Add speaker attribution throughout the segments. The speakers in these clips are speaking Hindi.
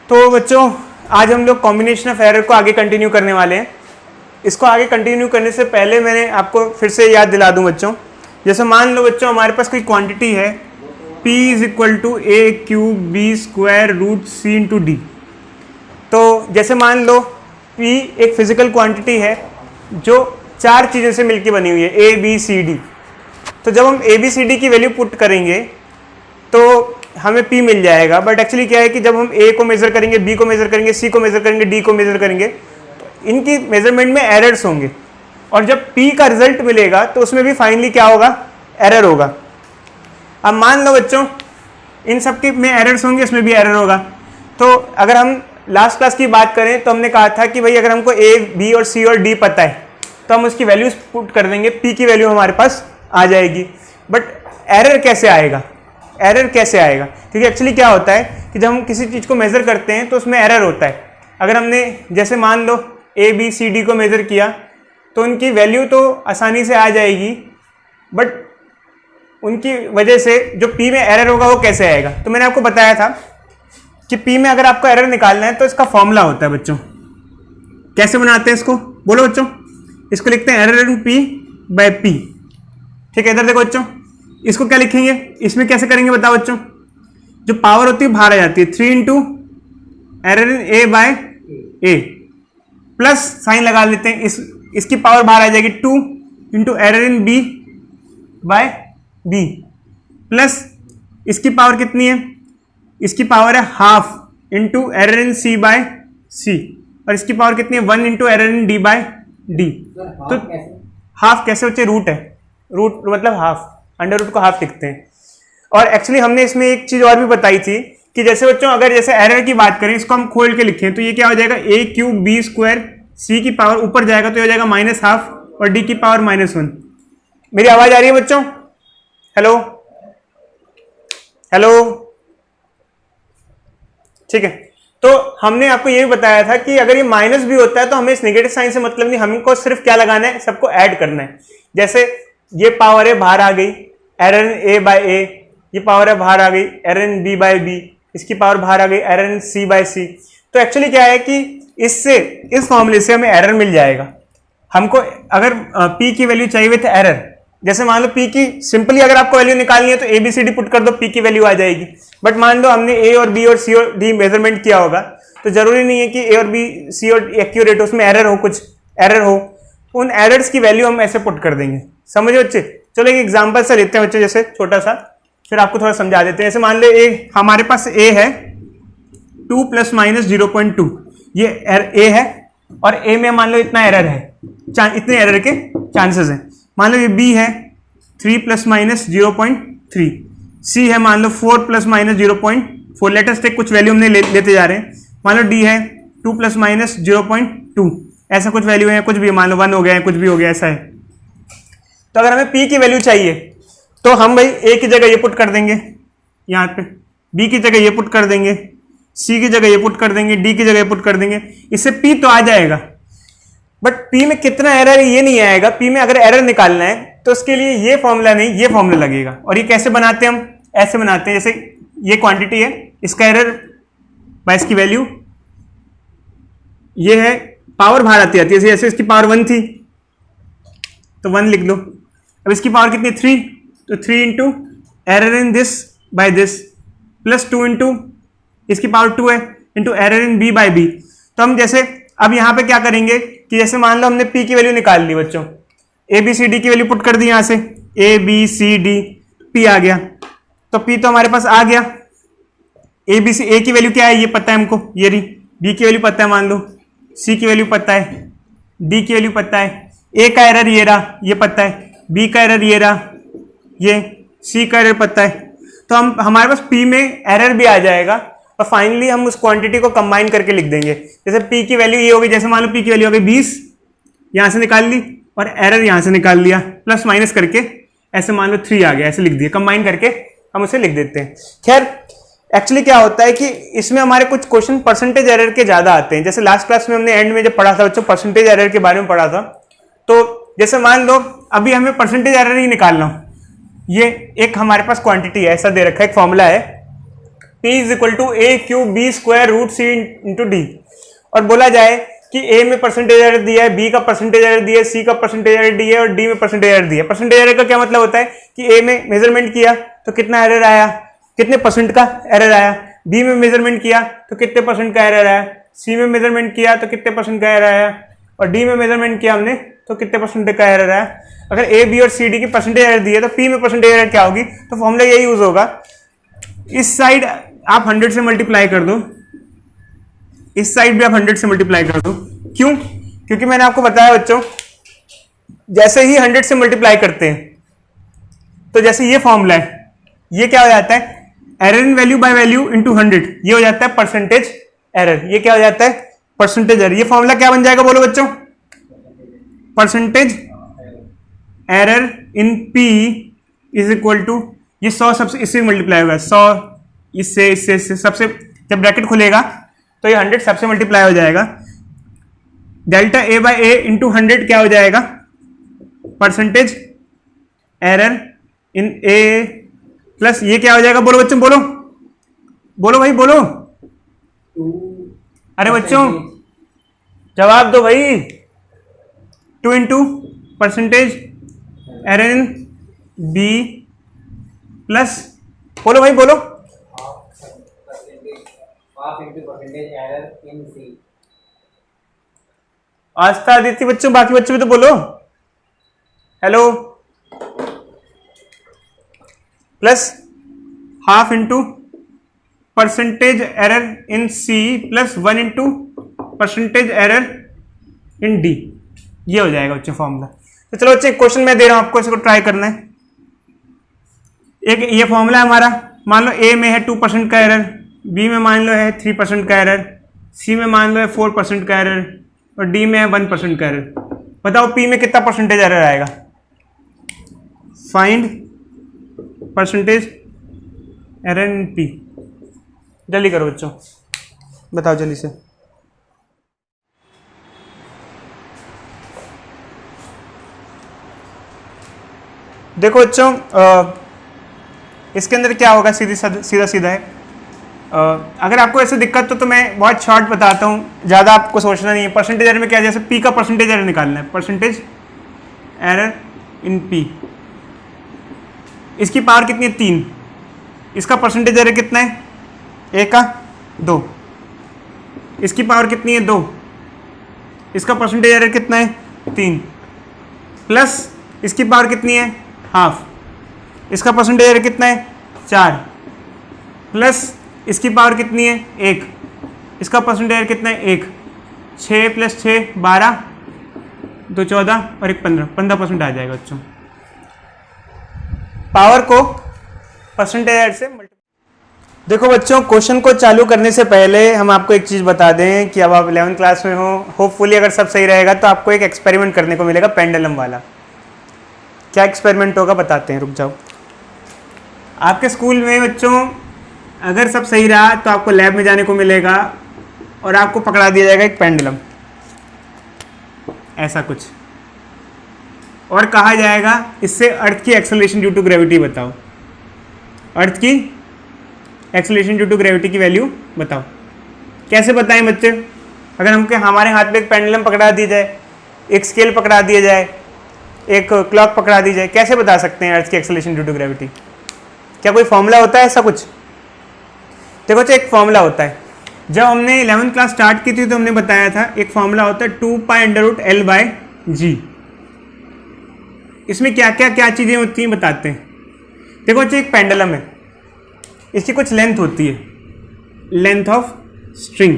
Speaker 1: तो बच्चों आज हम लोग कॉम्बिनेशन ऑफ एरर को आगे कंटिन्यू करने वाले हैं। इसको आगे कंटिन्यू करने से पहले मैंने आपको फिर से याद दिला दूं बच्चों, जैसे मान लो बच्चों हमारे पास कोई क्वांटिटी है P is equal to A cube B square root C into D. तो जैसे मान लो P एक फिजिकल क्वांटिटी है जो चार चीज़ों से मिलकर बनी हुई है, ए बी सी डी। तो जब हम ए बी सी डी की वैल्यू पुट करेंगे तो हमें P मिल जाएगा, बट एक्चुअली क्या है कि जब हम A को मेजर करेंगे, B को मेजर करेंगे, C को मेजर करेंगे, D को मेजर करेंगे, तो इनकी मेजरमेंट में एरर्स होंगे और जब P का रिजल्ट मिलेगा तो उसमें भी फाइनली क्या होगा, एरर होगा। अब मान लो बच्चों इन सब के में एरर्स होंगे, इसमें भी एरर होगा। तो अगर हम लास्ट क्लास की बात करें तो हमने कहा था कि भाई अगर हमको A, B और C और D पता है तो हम उसकी वैल्यूज पुट कर देंगे, P की वैल्यू हमारे पास आ जाएगी। बट एरर कैसे आएगा, एरर कैसे आएगा? क्योंकि एक्चुअली क्या होता है कि जब हम किसी चीज़ को मेज़र करते हैं तो उसमें एरर होता है। अगर हमने जैसे मान लो ए बी सी डी को मेज़र किया तो उनकी वैल्यू तो आसानी से आ जाएगी, बट उनकी वजह से जो P में एरर होगा वो कैसे आएगा? तो मैंने आपको बताया था कि P में अगर आपको एरर निकालना है तो इसका फॉर्मूला होता है बच्चों। कैसे बनाते हैं इसको, बोलो बच्चों? इसको लिखते हैं error in P by P। ठीक है, इधर देखो बच्चों, इसको क्या लिखेंगे, इसमें कैसे करेंगे बताओ बच्चों? जो पावर होती है बाहर आ जाती है, 3 into error in A by A, plus sign लगा लेते हैं, इसकी पावर बाहर आ जाएगी 2 into error in B by B, plus इसकी पावर कितनी है, इसकी पावर है half into error in C by C, और इसकी पावर कितनी है 1 into error in D by D. तो हाफ कैसे बच्चे, रूट है, रूट मतलब हाफ, अंडर रूट को हाफ लिखते हैं। और एक्चुअली हमने इसमें एक चीज और भी बताई थी कि जैसे बच्चों अगर जैसे एरर की बात करें, इसको हम खोल के लिखें तो ये क्या हो जाएगा, ए क्यूब बी स्क्वायर, सी की पावर ऊपर जाएगा तो ये हो जाएगा -12 और डी की पावर -1। मेरी आवाज आ रही है बच्चों? हेलो हेलो, ठीक है। तो हमने आपको ये भी बताया था कि अगर ये माइनस भी होता है तो हमें इस नेगेटिव साइन से मतलब नहीं, हमको सिर्फ क्या लगाना है, सबको ऐड करना है। जैसे ये पावर है बाहर आ गई, एरर ए बाय ए, ये पावर है बाहर आ गई, एरर बी बाय बी, इसकी पावर बाहर आ गई, एरर सी बाय सी। तो एक्चुअली क्या है कि इससे, इस फॉर्मूले से हमें एरर मिल जाएगा। हमको अगर P की वैल्यू चाहिए विथ एरर, जैसे मान लो P की सिंपली अगर आपको वैल्यू निकालनी है तो A B C D put कर दो, P की वैल्यू आ जाएगी। बट मान लो हमने A और B और C और D मेजरमेंट किया होगा तो जरूरी नहीं है कि A और B C और एक्यूरेट हो, उसमें एरर हो, कुछ एरर हो, उन एरर्स की वैल्यू हम ऐसे पुट कर देंगे। समझो बच्चे? चलो एक एग्जांपल से लेते हैं बच्चे, जैसे छोटा सा, फिर आपको थोड़ा समझा देते हैं। जैसे मान लो हमारे पास A है 2 ± 0.2, ये A है और A में मान लो इतना एरर है, इतने एरर के चांसेस हैं। मान लो ये B है 3 ± 0.3, C है मान लो 4 ± 0.4, लेटेस्ट कुछ वैल्यू हमने लेते जा रहे हैं। मान लो D है 2 ± 0.2, ऐसा कुछ वैल्यू है, कुछ भी मान लो 1 हो गया है, कुछ भी हो गया, ऐसा है। तो अगर हमें P की वैल्यू चाहिए तो हम भाई A की जगह ये पुट कर देंगे, यहाँ पे B की जगह ये पुट कर देंगे, C की जगह ये पुट कर देंगे, D की जगह ये पुट कर देंगे, इससे P तो आ जाएगा। बट P में कितना एरर है ये नहीं आएगा। P में अगर एरर निकालना है तो उसके लिए ये फॉर्मूला नहीं, ये फॉर्मूला लगेगा। और ये कैसे बनाते हैं, हम ऐसे बनाते हैं, जैसे ये क्वांटिटी है, इसका एरर बाय इसकी वैल्यू, ये है पावर बाहर आती है, जैसे इसकी पावर 1 थी तो 1 लिख लो। अब इसकी पावर कितनी, 3, तो 3 into error in this by this, plus 2 into इसकी पावर 2 है into error in B by B. तो हम जैसे अब यहाँ पे क्या करेंगे कि जैसे मान लो हमने P की वैल्यू निकाल ली बच्चों, ए बी सी डी की वैल्यू पुट कर दी, यहाँ से A B C D, P आ गया। तो P तो हमारे पास आ गया। ए की वैल्यू क्या है ये पता है हमको, ये रही। B की वैल्यू पता है मान लो, C की वैल्यू पता है, D की वैल्यू पता है, A का एरर ये रहा, ये पता है, B का एरर ये रहा, ये C का एरर पता है। तो हम हमारे पास P में एरर भी आ जाएगा और फाइनली हम उस क्वांटिटी को कंबाइन करके लिख देंगे। जैसे P की वैल्यू ये होगी, जैसे मान लो P की वैल्यू हो गई 20, यहाँ से निकाल ली और एरर यहाँ से निकाल लिया, प्लस माइनस करके ऐसे मान लो 3 आ गया, ऐसे लिख दिया, कंबाइन करके हम उसे लिख देते हैं। खैर एक्चुअली क्या होता है कि इसमें हमारे कुछ क्वेश्चन परसेंटेज एरर के ज्यादा आते हैं। जैसे लास्ट क्लास में हमने एंड में जब पढ़ा था बच्चों, परसेंटेज एरर के बारे में पढ़ा था। तो जैसे मान लो अभी हमें परसेंटेज एरर ही निकालना हो, ये एक हमारे पास क्वांटिटी है, ऐसा दे रखा है, एक फॉर्मूला है P is equal to A cube B square root C into D, और बोला जाए कि ए में परसेंटेज एरर दिया है, बी का परसेंटेज एरर दिया है, सी का परसेंटेज एरर दिया है और डी में परसेंटेज एरर दिया है। परसेंटेज एरर का क्या मतलब होता है कि ए में मेजरमेंट किया तो कितना एरर आया, कितने परसेंट का एरर आया, बी में मेजरमेंट किया तो कितने परसेंट का एरर आया, सी में मेजरमेंट किया तो कितने परसेंट का एरर आया, और डी में मेजरमेंट किया हमने तो कितने परसेंट का एरर आया। अगर ए बी और सी डी की परसेंटेज एरर दी है तो पी में परसेंटेज एरर क्या होगी, तो फॉर्मूला यही यूज होगा। इस साइड आप 100 से मल्टीप्लाई कर दो, इस साइड भी आप 100 से मल्टीप्लाई कर दो। क्यों? क्योंकि मैंने आपको बताया बच्चों, जैसे ही 100 से मल्टीप्लाई करते हैं तो जैसे ये फॉर्मूला है, ये क्या हो जाता है, error in value by value into 100, ये हो जाता है परसेंटेज एरर। ये क्या हो जाता है, परसेंटेज एरर। ये फॉर्मूला क्या बन जाएगा बोलो बच्चों, percentage error in P is equal to, ये 100 सबसे इससे मल्टीप्लाई होगा, 100 इससे सबसे, जब ब्रैकेट खुलेगा तो ये 100 सबसे मल्टीप्लाई हो जाएगा। Delta A by A into 100 क्या हो जाएगा, percentage error in A plus ये क्या हो जाएगा, बोलो बच्चों, बोलो बोलो भाई बोलो, अरे बच्चों जवाब दो भाई। 2 into percentage error in B plus, बोलो भाई बोलो, आस्था आदित्य बच्चों, बाकी बच्चों भी तो बोलो, hello, plus half into percentage error in C plus 1 into percentage error in D, ये हो जाएगा बच्चों फॉर्मूला। तो चलो बच्चे, क्वेश्चन मैं दे रहा हूं आपको, इसको ट्राई करना है। एक ये फॉर्मूला है हमारा, मान लो ए में है 2% का एरर, बी में मान लो है 3% का एरर, सी में मान लो है 4% का एरर और डी में है 1% का एरर। बताओ पी में कितना परसेंटेज एरर आएगा, find percentage error in P. जल्दी करो बच्चों, बताओ जल्दी से। देखो बच्चों, इसके अंदर क्या होगा, सीधा सीधा है। अगर आपको ऐसे दिक्कत तो मैं बहुत शॉर्ट बताता हूँ, ज़्यादा आपको सोचना नहीं है। परसेंटेज एरर में क्या है, जैसे पी का परसेंटेज एरर निकालना है, परसेंटेज एरर इन पी, इसकी पावर कितनी है 3, इसका परसेंटेज एरर कितना है, ए का 2, इसकी पावर कितनी है 2, इसका परसेंटेज एरर कितना है 3, प्लस इसकी पावर कितनी है हाफ, इसका परसेंटेज एरर कितना है 4, प्लस इसकी पावर कितनी है 1, इसका परसेंटेज एरर कितना है 1, 6 प्लस 6 12, 2 14 और 1 15% आ जाएगा बच्चों। पावर को परसेंटेज एरर से देखो बच्चों, क्वेश्चन को चालू करने से पहले हम आपको एक चीज़ बता दें कि अब आप 11th क्लास में हो, होपफुली अगर सब सही रहेगा तो आपको एक एक्सपेरिमेंट करने को मिलेगा पेंडुलम वाला। क्या एक्सपेरिमेंट होगा बताते हैं, रुक जाओ। आपके स्कूल में बच्चों अगर सब सही रहा तो आपको लैब में जाने को मिलेगा और आपको पकड़ा दिया जाएगा एक पेंडुलम, ऐसा कुछ, और कहा जाएगा इससे अर्थ की एक्सेलरेशन ड्यू टू ग्रेविटी बताओ, अर्थ की एक्सेलरेशन ड्यू टू ग्रेविटी की वैल्यू बताओ। कैसे बताएं बच्चे, अगर हमको हमारे हाथ में एक पेंडुलम पकड़ा दी जाए, एक स्केल पकड़ा दिया जाए, एक क्लॉक पकड़ा दी जाए, कैसे बता सकते हैं अर्थ की एक्सेलरेशन ड्यू टू ग्रेविटी? क्या कोई फॉर्मूला होता है ऐसा कुछ? देखो बच्चे, एक फॉर्मूला होता है। जब हमने 11th क्लास स्टार्ट की थी तो हमने बताया था एक फॉर्मूला होता है 2π√L/g। इसमें क्या क्या चीज़ें होती हैं बताते हैं। देखो बच्चे, एक पेंडुलम है, इसकी कुछ लेंथ होती है, लेंथ ऑफ स्ट्रिंग,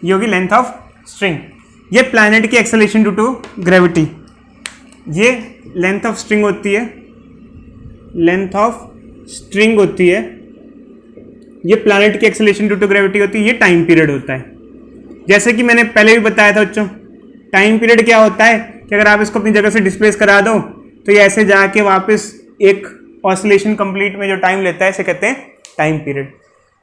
Speaker 1: ये होगी लेंथ ऑफ स्ट्रिंग। ये प्लैनेट की एक्सेलरेशन ड्यू टू ग्रेविटी, ये लेंथ ऑफ स्ट्रिंग होती है, लेंथ ऑफ स्ट्रिंग होती है, ये प्लैनेट की एक्सेलरेशन ड्यू टू ग्रेविटी होती है, ये टाइम पीरियड होता है। जैसे कि मैंने पहले भी बताया था बच्चों, टाइम पीरियड क्या होता है कि अगर आप इसको अपनी जगह से डिस्प्लेस करा दो तो ये ऐसे जाके वापस एक ऑसिलेशन कंप्लीट में जो टाइम लेता है इसे कहते हैं टाइम पीरियड।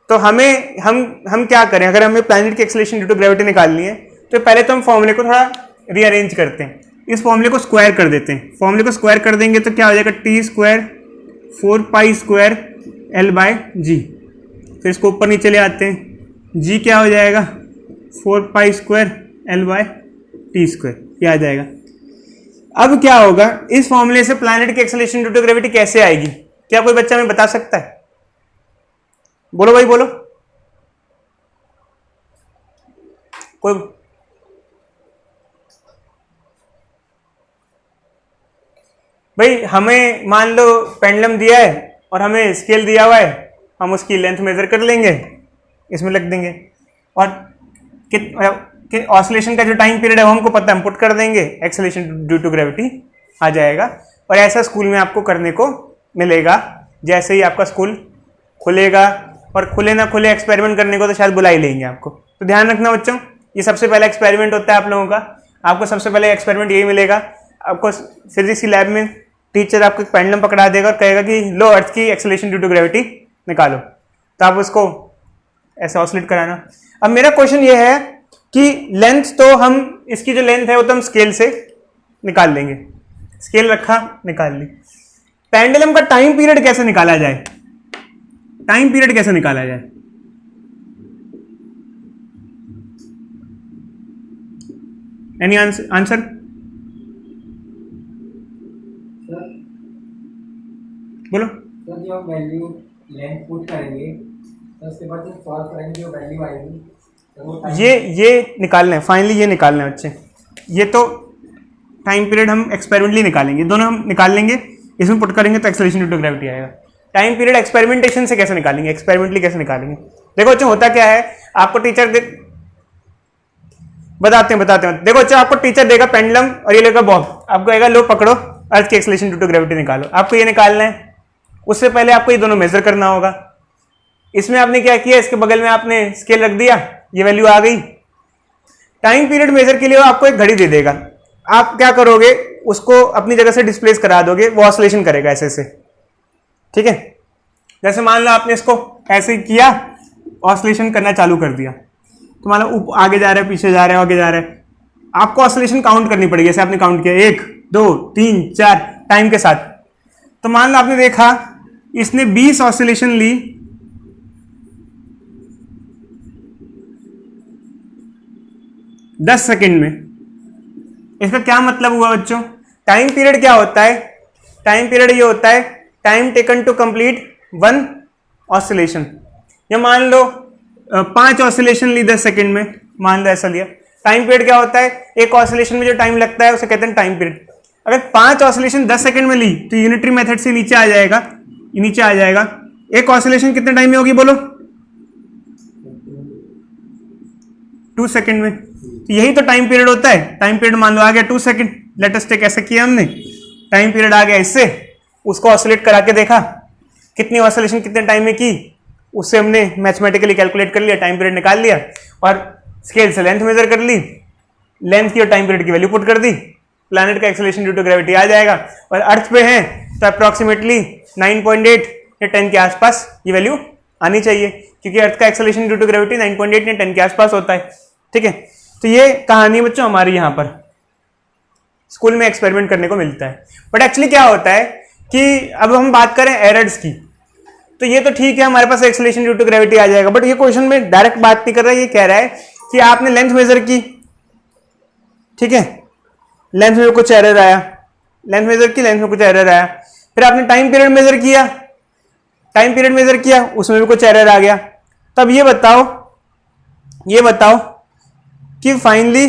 Speaker 1: तो हमें हम क्या करें, अगर हमें प्लैनेट की एक्सेलरेशन ड्यू टू ग्रेविटी निकालनी है तो पहले तो हम फॉर्मूले को थोड़ा रीअरेंज करते हैं, इस फॉर्मूले को स्क्वायर कर देते हैं। फॉर्मूले को स्क्वायर कर देंगे तो क्या हो जाएगा, t² 4π² L/g। तो इसको ऊपर नीचे ले आते हैं, जी क्या हो जाएगा 4π² L/t², ये आ जाएगा। अब क्या होगा, इस फॉर्मूले से प्लैनेट की एक्सेलरेशन ड्यू टू ग्रेविटी कैसे आएगी? क्या कोई बच्चा हमें बता सकता है? बोलो भाई बोलो, कोई? भाई हमें मान लो पेंडुलम दिया है और हमें स्केल दिया हुआ है, हम उसकी लेंथ मेजर कर लेंगे, इसमें लग देंगे, और ऑसिलेशन का जो टाइम पीरियड है वो हमको पता है, हम पुट कर देंगे, एक्सेलरेशन ड्यू टू ग्रेविटी आ जाएगा। और ऐसा स्कूल में आपको करने को मिलेगा। जैसे ही आपका स्कूल खुलेगा, और खुले ना खुले एक्सपेरिमेंट करने को तो शायद बुला ही लेंगे आपको। तो ध्यान रखना बच्चों, ये सबसे पहला एक्सपेरिमेंट होता है आप लोगों का। आपको सबसे पहले एक्सपेरिमेंट यही मिलेगा, आपको फिजिक्स की लैब में टीचर आपको पेंडुलम पकड़ा देगा और कहेगा कि लो अर्थ की एक्सेलरेशन ड्यू टू ग्रेविटी निकालो, तो आप उसको ऐसे ऑसिलेट कराना। अब मेरा क्वेश्चन ये है कि लेंथ तो हम, इसकी जो लेंथ है वो तो हम स्केल से निकाल लेंगे, स्केल रखा निकाल ली। पेंडुलम का टाइम पीरियड कैसे निकाला जाए? टाइम पीरियड कैसे निकाला जाए? Any answer? बोलो।
Speaker 2: तो जो वैल्यू लेंथ पुट करेंगे तो उसके बाद जो सॉल्व करेंगे जो वैल्यू आएगी तो वो
Speaker 1: ये निकालना है, फाइनली ये निकालना है बच्चे। ये तो टाइम पीरियड हम एक्सपेरिमेंटली निकालेंगे, दोनों हम निकाल लेंगे, इसमें पुट करेंगे तो एक्सेलरेशन ड्यू टू ग्रेविटी आएगा। टाइम पीरियड एक्सपेरिमेंटेशन से कैसे निकालेंगे, एक्सपेरिमेंटली कैसे निकालेंगे? देखो बच्चों होता क्या है, आपको टीचर बताते हैं। देखो बच्चों, आपको टीचर देगा पेंडुलम और ये लेगा बॉब, आपको कहेगा लो पकड़ो अर्थ की एक्सेलरेशन ड्यू टू ग्रेविटी निकालो। आपको ये निकालना है, उससे पहले आपको ये दोनों मेजर करना होगा। इसमें आपने क्या किया, इसके बगल में आपने स्केल रख दिया, ये वैल्यू आ गई। टाइम पीरियड मेजर के लिए वो आपको एक घड़ी दे देगा, आप क्या करोगे, उसको अपनी जगह से डिस्प्लेस करा दोगे, वो ऑसिलेशन करेगा ऐसे से, ठीक है। जैसे मान लो आपने इसको ऐसे किया, ऑसिलेशन करना चालू कर दिया, तो मान लो आगे जा रहा है, पीछे जा रहा है, आगे जा रहा है, आपको ऑसिलेशन काउंट करनी पड़ेगी। जैसे आपने काउंट किया 1 2 3 4 टाइम के साथ, तो मान लो आपने देखा इसने 20 ऑसिलेशन ली, 10 सेकंड में। इसका क्या मतलब हुआ बच्चों? टाइम पीरियड क्या होता है? टाइम पीरियड ये होता है time taken to complete 1 oscillation. या मान लो 5 ऑसिलेशन ली 10 सेकंड में, मान लो ऐसा लिया। टाइम पीरियड क्या होता है? एक ऑसिलेशन में जो टाइम लगता है उसे कहते हैं टाइम पीरियड। अगर 5 ऑसिलेशन 10 सेकंड में ली तो यूनिटरी मेथड से नीचे आ जाएगा, ये नीचे आ जाएगा। एक ऑसिलेशन कितने टाइम में होगी बोलो? 2 सेकंड में। तो यही तो टाइम पीरियड होता है। टाइम पीरियड मान लो आ गया 2 सेकंड, लेट अस टेक, ऐसा किया हमने, टाइम पीरियड आ गया इससे, उसको ऑसिलेट करा के देखा कितनी ऑसिलेशन कितने टाइम में की, उससे हमने मैथमेटिकली कैलकुलेट कर लिया, टाइम पीरियड निकाल लिया, और स्केल से लेंथ मेजर कर ली, लेंथ की और टाइम पीरियड की वैल्यू पुट कर दी, प्लैनेट का एक्सेलरेशन ड्यू टू ग्रेविटी आ जाएगा। और अर्थ पे है तो अप्रोक्सीमेटली 9.8 या 10 के आसपास ये वैल्यू आनी चाहिए, क्योंकि अर्थ का एक्सेलरेशन ड्यू टू ग्रेविटी 9.8 या 10 के आसपास होता है, ठीक है। तो ये कहानी है बच्चों हमारी, यहाँ पर स्कूल में एक्सपेरिमेंट करने को मिलता है। बट एक्चुअली क्या होता है कि अब हम बात करें एरर्स की, तो ये तो ठीक है हमारे पास एक्सेलरेशन ड्यू टू ग्रेविटी आ जाएगा, बट ये क्वेश्चन में डायरेक्ट बात नहीं कर रहा है, ये कह रहा है कि आपने लेंथ मेजर की, ठीक है, लेंथ में कुछ एरर आया, लेंथ मेजर की, लेंथ में कुछ एरर आया, फिर आपने टाइम पीरियड मेजर किया, टाइम पीरियड मेजर किया, उसमें भी कुछ एरर आ गया। तब ये बताओ कि finally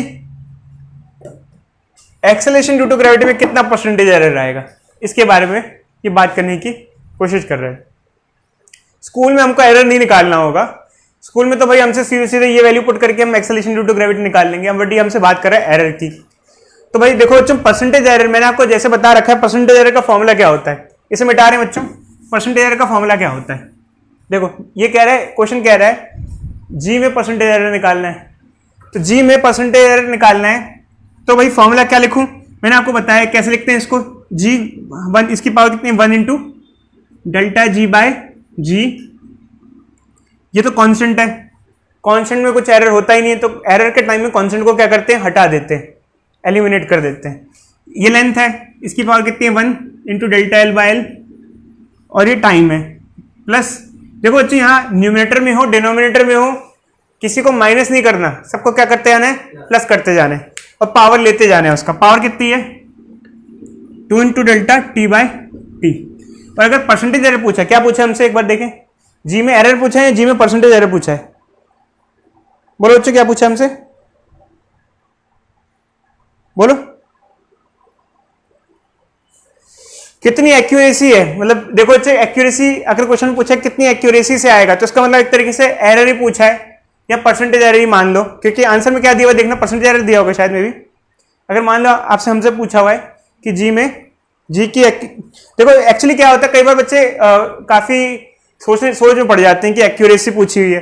Speaker 1: acceleration due to gravity में कितना परसेंटेज एरर आएगा, इसके बारे में ये बात करने की कोशिश कर रहे हैं। स्कूल में हमको एरर नहीं निकालना होगा, स्कूल में तो भाई हमसे सीधे सीधे ये वैल्यू पुट करके हम एक्सेलरेशन ड्यू टू ग्रेविटी निकाल लेंगे, बट ये हमसे बात कर रहा है एरर की। तो भाई देखो बच्चों, परसेंटेज एरर मैंने आपको जैसे बता रखा है, परसेंटेज एरर का फॉर्मूला क्या होता है, इसे मिटा रहे हैं बच्चों। परसेंटेज एरर का फॉर्मूला क्या होता है? देखो ये कह रहा है, क्वेश्चन कह रहा है जी में परसेंटेज एरर निकालना है, तो जी में परसेंटेज एरर निकालना है, तो भाई फॉर्मूला क्या लिखूं? मैंने आपको बताया कैसे लिखते हैं इसको, जी 1, इसकी पावर कितनी, 1 इंटू डेल्टा जी बाय जी। ये तो कांस्टेंट है, कांस्टेंट में कुछ एरर होता ही नहीं है, तो एरर के टाइम में कांस्टेंट को क्या करते हैं, हटा देते हैं, एलिमिनेट कर देते हैं। ये लेंथ है, इसकी पावर कितनी है, 1 into delta L by L, और ये टाइम है, प्लस देखो बच्चे यहाँ न्यूमिनेटर में हो डिनोमिनेटर में हो, किसी को माइनस नहीं करना, सबको क्या करते जाना है, प्लस करते जाना है और पावर लेते जाना है। उसका पावर कितनी है 2 into delta T by T. और अगर परसेंटेज एरर पूछा, क्या पूछा हमसे एक बार देखें, जी में एरर पूछा है, जी में परसेंटेज एरर पूछा है, बोलो बच्चों क्या पूछा हमसे, बोलो कितनी एक्यूरेसी है। मतलब देखो बच्चे एक्यूरेसी अगर क्वेश्चन पूछा है कितनी एक्यूरेसी से आएगा, तो इसका मतलब एक तरीके से एरर ही पूछा है या परसेंटेज एरर ही मान लो, क्योंकि आंसर में क्या दिया हुआ देखना, परसेंटेज एरर दिया होगा शायद में भी। अगर मान लो आपसे हमसे पूछा हुआ है कि जी में जी की देखो एक्चुअली क्या होता है, कई बार बच्चे काफी सोच में पड़ जाते हैं कि एक्यूरेसी पूछी हुई है,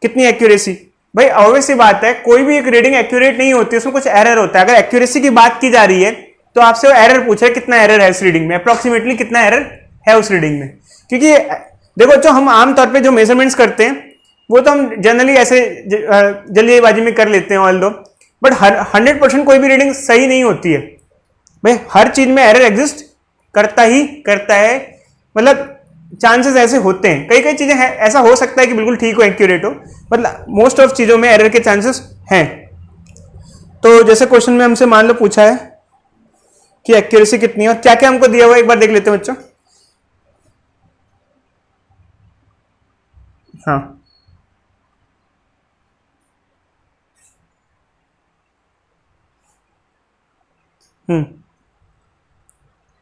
Speaker 1: कितनी एक्यूरेसी। भाई ऑब्वियस सी बात है, कोई भी एक रीडिंग एक्यूरेट नहीं होती, उसमें कुछ एरर होता है। अगर एक्यूरेसी की बात की जा रही है तो आपसे वो एरर पूछा है कितना एरर है उस रीडिंग में, अप्रोक्सीमेटली कितना एरर है उस रीडिंग में। क्योंकि देखो जो हम आमतौर पे जो मेजरमेंट्स करते हैं वो तो हम जनरली ऐसे जल्दीबाजी में कर लेते हैं ऑल दो, बट 100% कोई भी रीडिंग सही नहीं होती है। भाई हर चीज में एरर एग्जिस्ट करता ही करता है, मतलब चांसेस ऐसे होते हैं, कई कई चीजें हैं ऐसा हो सकता है कि बिल्कुल ठीक हो एक्यूरेट हो, मतलब मोस्ट ऑफ चीजों में एरर के चांसेस हैं। तो जैसे क्वेश्चन में हमसे मान लो पूछा है कि एक्यूरेसी कितनी है और क्या क्या हमको दिया हुआ है, एक बार देख लेते हैं बच्चों। हाँ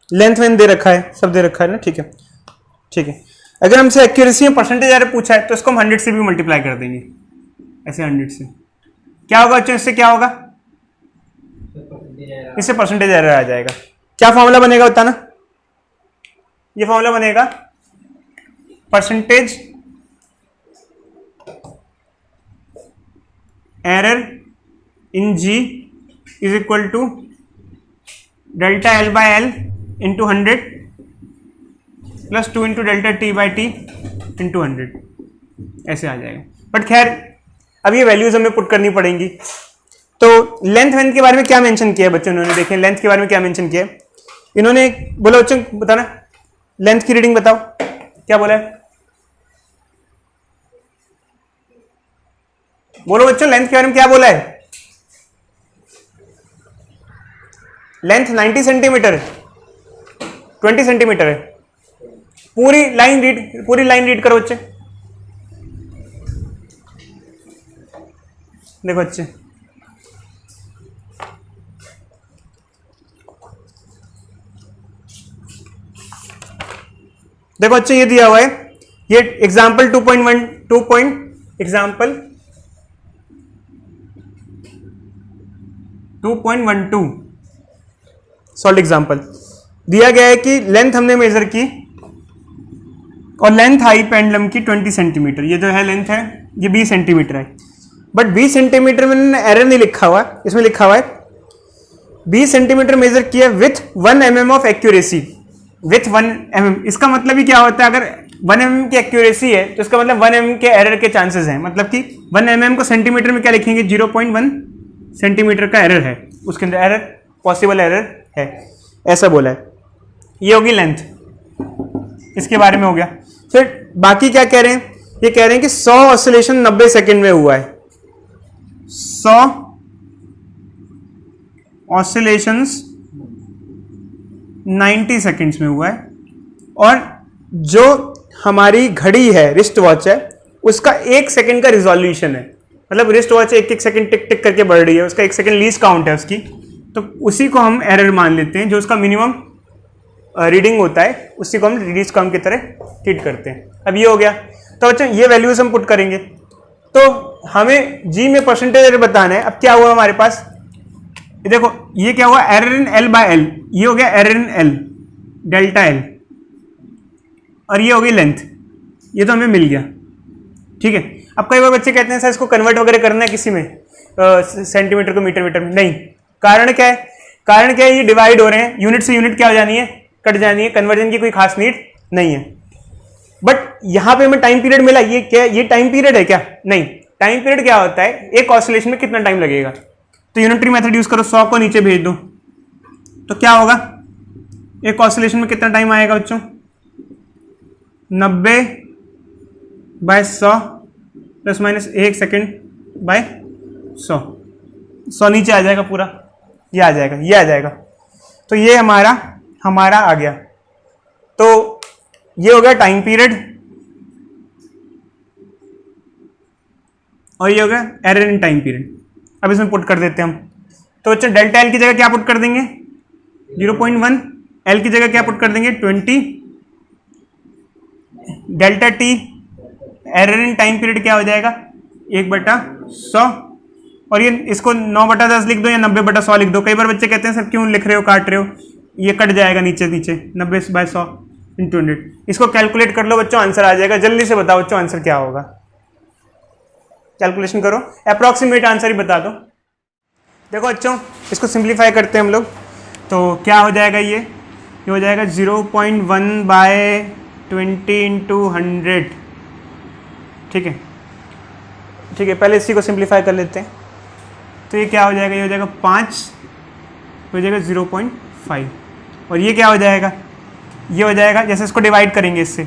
Speaker 1: लेंथ वेंथ दे रखा है, सब दे रखा है ना, ठीक है ठीक है। अगर हमसे एक्यूरेसी में परसेंटेज एरर पूछा है तो इसको हम 100 से भी मल्टीप्लाई कर देंगे, ऐसे 100 से क्या होगा बच्चों, इससे क्या होगा, इससे परसेंटेज एरर आ जाएगा। क्या फॉर्मूला बनेगा बताना, ये फॉर्मूला बनेगा percentage error in G is equal to delta L by L into 100 plus 2 into delta T by T into 100, ऐसे आ जाएगा। बट खैर अब ये वैल्यूज हमें पुट करनी पड़ेंगी। तो लेंथ वेंथ के बारे में क्या मेंशन किया है बच्चों, इन्होंने देखें लेंथ के बारे में क्या मेंशन किया है, इन्होंने बोला बच्चों बताना लेंथ की रीडिंग बताओ, क्या बोला है, बोलो बच्चों लेंथ के बारे में क्या बोला है। लेंथ 90 सेंटीमीटर 20 सेंटीमीटर है। पूरी लाइन रीड करो बच्चे, देखो बच्चे देखो बच्चे ये दिया हुआ है, ये एग्जाम्पल 2.1 एग्जाम्पल 2.12 सॉल्व एग्जाम्पल दिया गया है कि लेंथ हमने मेजर की और लेंथ आई पेंडुलम की 20 सेंटीमीटर, ये जो है लेंथ है ये 20 सेंटीमीटर है। बट 20 सेंटीमीटर में एरर नहीं लिखा हुआ, इसमें लिखा हुआ है 20 सेंटीमीटर मेजर किया with 1 mm of accuracy, with 1 mm। इसका मतलब ही क्या होता है, अगर 1 mm की एक्यूरेसी है तो इसका मतलब 1 mm के एरर के चांसेस हैं, मतलब कि 1 mm को सेंटीमीटर में क्या लिखेंगे 0.1 सेंटीमीटर का एरर है, उसके अंदर एरर पॉसिबल एरर है, ऐसा बोला है। ये होगी लेंथ, इसके बारे में हो गया। फिर बाकी क्या कह रहे हैं, ये कह रहे हैं कि 100 ऑसिलेशन 90 सेकंड में हुआ है, 100 ऑसिलेशंस 90 सेकंड्स में हुआ है, और जो हमारी घड़ी है रिस्ट वॉच है उसका 1 सेकंड का रिजोल्यूशन है, मतलब रिस्ट वॉच 1-1 सेकंड टिक टिक करके बढ़ रही है, उसका 1 सेकंड लीस्ट काउंट है उसकी, तो उसी को हम एरर मान लेते हैं, जो उसका मिनिमम रीडिंग होता है उसी को हम लीस्ट काउंट की तरह ट्रीट करते हैं। अब ये हो गया, तो बच्चों ये वैल्यूज हम पुट करेंगे, तो हमें जी में परसेंटेज एरर बताना है। अब क्या हुआ हमारे पास, देखो ये क्या हुआ error in L by L, ये हो गया error in L delta L, और ये हो गई लेंथ, ये तो हमें मिल गया, ठीक है। अब कई बार बच्चे कहते हैं सर इसको कन्वर्ट वगैरह करना है किसी में सेंटीमीटर को मीटर में, नहीं, कारण क्या है, कारण क्या है, ये डिवाइड हो रहे हैं, यूनिट से यूनिट क्या हो जानी है, कट जानी है, कन्वर्जन की कोई खास नीड नहीं है। बट यहां पे हमें टाइम पीरियड मिला, ये क्या, ये टाइम पीरियड है क्या, नहीं, टाइम पीरियड क्या होता है, एक ऑसिलेशन में कितना टाइम लगेगा, तो यूनिटरी मेथड यूज करो, 100 को नीचे भेज दो, तो क्या होगा, एक ऑसिलेशन में कितना टाइम आएगा बच्चों, 90 by 100 plus minus 1 second by 100 नीचे आ जाएगा पूरा, ये आ जाएगा, ये आ जाएगा। तो ये हमारा आ गया। तो ये हो गया टाइम पीरियड और ये हो गया एरर इन टाइम पीरियड। अब इसमें पुट कर देते हैं हम। तो बच्चों डेल्टा एल की जगह क्या पुट कर देंगे 0.1, एल की जगह क्या पुट कर देंगे 20, delta T error in time period क्या हो जाएगा 1/100, और ये इसको 9/10 लिख दो या 90/100 लिख दो। कई बार बच्चे कहते हैं सर क्यों लिख रहे हो, काट रहे हो, ये कट जाएगा नीचे 90/100 × 100। इसको कैलकुलेट कर लो बच्चों, आंसर आ जाएगा। जल्दी से बताओ बच्चों आंसर क्या होगा, कैलकुलेशन करो, अप्रॉक्सीमेट आंसर ही बता दो। देखो बच्चों इसको सिंप्लीफाई करते हैं हम लोग, तो क्या हो जाएगा, ये हो जाएगा 0.1/20 × 100। ठीक है, ठीक है, पहले इसी को सिंप्लीफाई कर लेते हैं। तो ये क्या हो जाएगा, ये हो जाएगा 5, हो जाएगा 0.5, और ये क्या हो जाएगा, ये हो जाएगा जैसे इसको डिवाइड करेंगे इससे,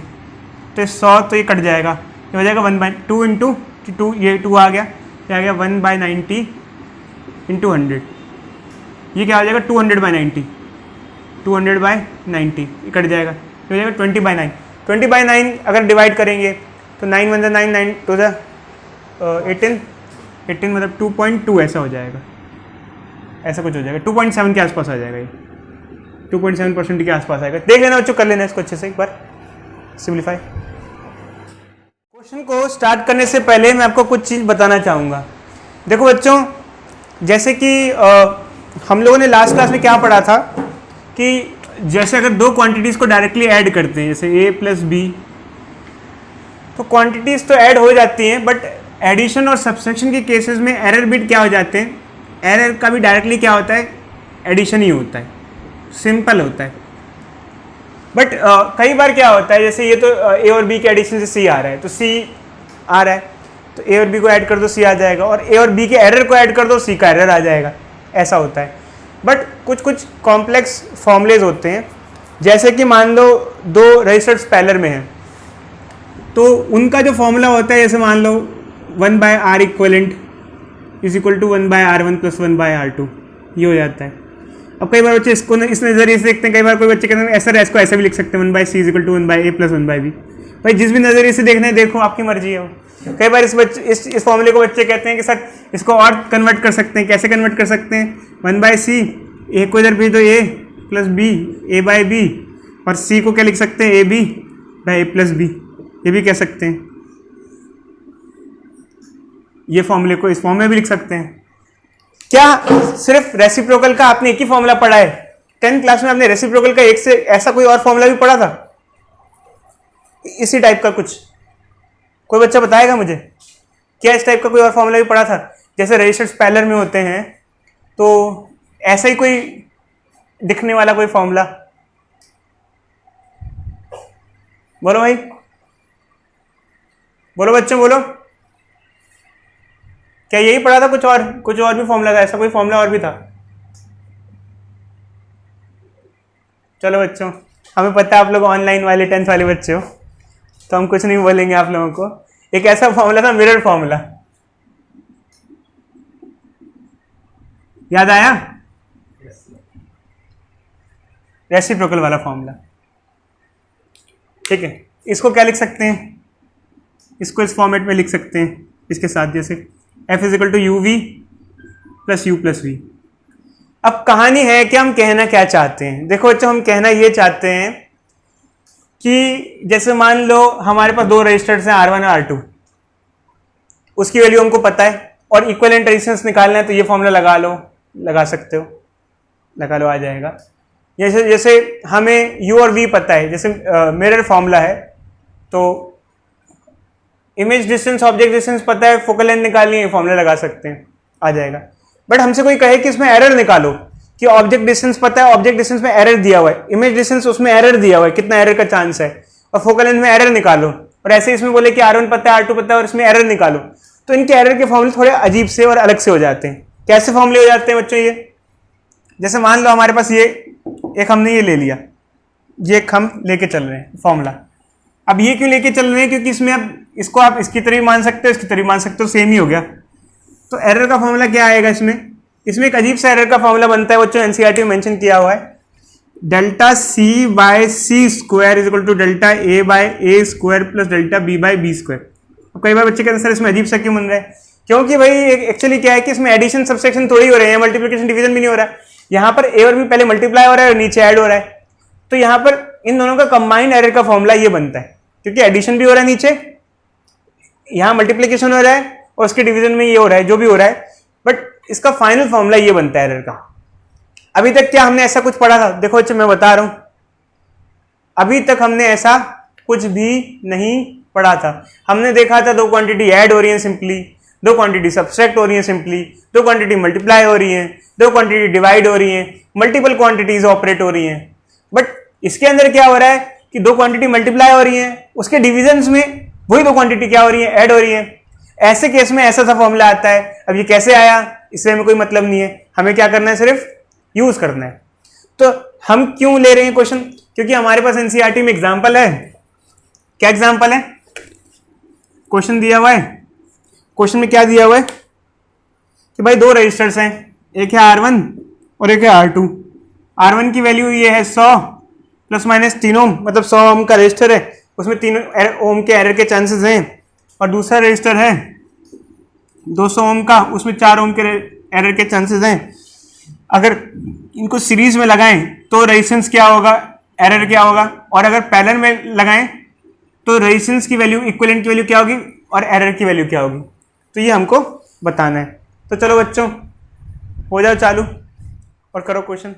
Speaker 1: तो 100 तो ये कट जाएगा, ये हो जाएगा 1/2 × 2, ये 2 आ गया, ये आ गया 1/90 × 100। ये क्या हो जाएगा 200/90, 200/90 ये कट जाएगा, ये हो जाएगा 20/9। 20/9 अगर डिवाइड करेंगे तो 9 1 9 9 2 18 मतलब 2.2 ऐसा हो जाएगा, ऐसा कुछ हो जाएगा, 2.7 के आसपास आ जाएगा, ये 2.7% के आसपास आएगा। देख लेना बच्चों, कर लेना इसको अच्छे से एक बार सिंप्लीफाई। क्वेश्चन को स्टार्ट करने से पहले मैं आपको कुछ चीज़ बताना चाहूँगा। देखो बच्चों, जैसे कि हम लोगों ने लास्ट क्लास में क्या पढ़ा था कि जैसे अगर दो क्वांटिटीज़ को डायरेक्टली ऐड करते हैं, जैसे a + b, तो क्वांटिटीज़ तो ऐड हो जाती हैं, बट एडिशन और सब्सट्रैक्शन के केसेस में एरर बिट क्या हो जाते हैं, एरर का भी डायरेक्टली क्या होता है, एडिशन ही होता है, सिंपल होता है। बट कई बार क्या होता है, जैसे ये तो a और b के एडिशन से c आ रहा है, तो c आ रहा है, तो a और b को ऐड कर दो c आ जाएगा, और a और b के एरर को ऐड कर दो c का एरर आ जाएगा, ऐसा होता है। बट कुछ कॉम्प्लेक्स फॉर्मूलेज होते हैं, जैसे कि मान लो दो रजिस्टर्स पैरेलल में हैं, तो उनका जो फॉर्मूला होता है, जैसे मान लो 1/R इक्वलेंट = 1/R1 + 1/R2, ये हो जाता है। अब कई बार बच्चे इसको इस नज़रिए से देखते हैं, कई बार कोई बच्चे कहते हैं ऐसा इसको ऐसे भी लिख सकते हैं 1/C = 1/A + 1/B। भाई जिस भी नज़रिए से देखना है देखो, आपकी मर्जी है वो। कई बार इस फॉर्मूले को बच्चे कहते हैं कि सर इसको और कन्वर्ट कर सकते हैं, कैसे कन्वर्ट कर सकते हैं, 1/C, A को इधर भेज दो A + B, A/B, और C को क्या लिख सकते हैं AB/A + B, ये भी कह सकते हैं। ये फॉर्मूले को इस फॉर्म में भी लिख सकते हैं। क्या सिर्फ रेसिप्रोकल का आपने एक ही फॉर्मूला पढ़ा है? 10th क्लास में आपने रेसिप्रोकल का एक से ऐसा कोई और फॉर्मूला भी पढ़ा था इसी टाइप का कुछ? कोई बच्चा बताएगा मुझे, क्या इस टाइप का कोई और फॉर्मूला भी पढ़ा था? जैसे रजिस्टर्स पैरेलल में होते हैं, तो ऐसा ही कोई दिखने वाला कोई फॉर्मूला? बोलो भाई, बोलो बच्चों, बोलो। क्या यही पढ़ा था? कुछ और भी फॉर्मूला था? ऐसा कोई फॉर्मूला और भी था? चलो बच्चों, हमें पता है आप लोग ऑनलाइन वाले 10th वाले बच्चे हो, तो हम कुछ नहीं बोलेंगे आप लोगों को। एक ऐसा फॉर्मूला था, मिरर फॉर्मूला, याद आया? रेसिप्रोकल वाला फॉर्मूला। ठीक है, इसको क्या लिख सकते हैं, इसको इस फॉर्मेट में लिख सकते हैं इसके साथ, जैसे F = uv + u + v। अब कहानी है कि हम कहना क्या चाहते हैं। देखो बच्चों, हम कहना ये चाहते हैं कि जैसे मान लो हमारे पास दो रजिस्टर्स हैं R1 और R2, उसकी वैल्यू हमको पता है, और इक्विवेलेंट रेजिस्टेंस निकालना है, तो ये फॉर्मूला लगा लो, लगा सकते हो, लगा लो, आ जाएगा। जैसे हमें u और v पता है, जैसे मिरर फॉर्मूला है, तो इमेज डिस्टेंस, ऑब्जेक्ट डिस्टेंस पता है, फोकल लेंथ निकालनी है, फॉर्मूला लगा सकते हैं, आ जाएगा। बट हमसे कोई कहे कि इसमें एरर निकालो, कि ऑब्जेक्ट डिस्टेंस पता है, ऑब्जेक्ट डिस्टेंस में एरर दिया हुआ है, इमेज डिस्टेंस उसमें एरर दिया हुआ है, कितना एरर का चांस है, और फोकल लेंथ में एरर निकालो, और ऐसे इसमें बोले कि R1 पता है, R2 पता है, और इसमें एरर निकालो, तो इनके एरर के फॉर्मूले थोड़े अजीब से और अलग से हो जाते हैं। कैसे फॉर्मूले हो जाते हैं बच्चों? ये जैसे मान लो हमारे पास ये एक हमने ये ले लिया, ये एक हम लेके चल रहे हैं फॉर्मूला, अब ये क्यों लेके चल रहे हैं, क्योंकि इसमें अब इसको आप इसकी तरह भी मान सकते हो, इसकी तरह भी मान सकते हो, सेम ही हो गया। तो एरर का फॉर्मूला क्या आएगा इसमें एक अजीब सा एरर का फॉर्मूला बनता है, वो जो एनसीईआरटी में मेंशन किया हुआ है, delta C by C square is equal to delta A by A square plus delta B by B square. कई बार बच्चे कहते हैं सर इसमें अजीब सा क्यों बन रहा है, क्योंकि भाई एक्चुअली क्या है कि इसमें एडिशन सब्सट्रैक्शन थोड़ी हो रहे हैं, मल्टीप्लिकेशन डिवीजन भी नहीं हो रहा है। यहाँ पर ए और बी पहले मल्टीप्लाई हो रहा है और नीचे ऐड हो रहा है, तो यहाँ पर इन दोनों का कंबाइंड एरर का फॉर्मूला ये बनता है, क्योंकि एडिशन भी हो रहा है नीचे, यहाँ मल्टीप्लिकेशन हो रहा है और उसके डिवीजन में ये हो रहा है जो भी हो रहा है, बट इसका फाइनल फॉर्मूला ये बनता है एरर का। अभी तक क्या हमने ऐसा कुछ पढ़ा था? देखो बच्चे मैं बता रहा हूं, अभी तक हमने ऐसा कुछ भी नहीं पढ़ा था। हमने देखा था दो क्वांटिटी ऐड हो रही है सिंपली, दो क्वांटिटी सब्सट्रैक्ट हो रही है सिंपली, दो क्वांटिटी मल्टीप्लाई हो रही है, दो क्वांटिटी डिवाइड हो रही है, मल्टीपल क्वांटिटीज ऑपरेट हो रही हैं। बट इसके अंदर क्या हो रहा है कि दो क्वांटिटी मल्टीप्लाई हो रही है, उसके डिविजन्स में वही दो क्वांटिटी क्या हो रही है, ऐड हो रही है। ऐसे केस में ऐसा सा फॉर्मूला आता है। अब ये कैसे आया इससे हमें कोई मतलब नहीं है, हमें क्या करना है, सिर्फ यूज करना है। तो हम क्यों ले रहे हैं क्वेश्चन, क्योंकि हमारे पास एनसीईआरटी में एग्जांपल है। क्या एग्जांपल है? क्वेश्चन दिया हुआ है, क्वेश्चन में क्या दिया हुआ है कि भाई दो रजिस्टर्स हैं, एक है R1 और एक है R2। R1 की वैल्यू ये है 100 प्लस माइनस 3 ओम, मतलब 100 ओम का रजिस्टर है, उसमें 3 ओम के एरर के चांसेस हैं। और दूसरा रजिस्टर है 200 ओम का, उसमें 4 ओम के एरर के चांसेस हैं। अगर इनको सीरीज में लगाएं तो रेजिस्टेंस क्या होगा, एरर क्या होगा, और अगर पैरेलल में लगाएं तो रेजिस्टेंस की वैल्यू, इक्विवेलेंट की वैल्यू क्या होगी और एरर की वैल्यू क्या होगी। तो ये हमको बताना है। तो चलो बच्चों हो जाओ चालू और करो क्वेश्चन।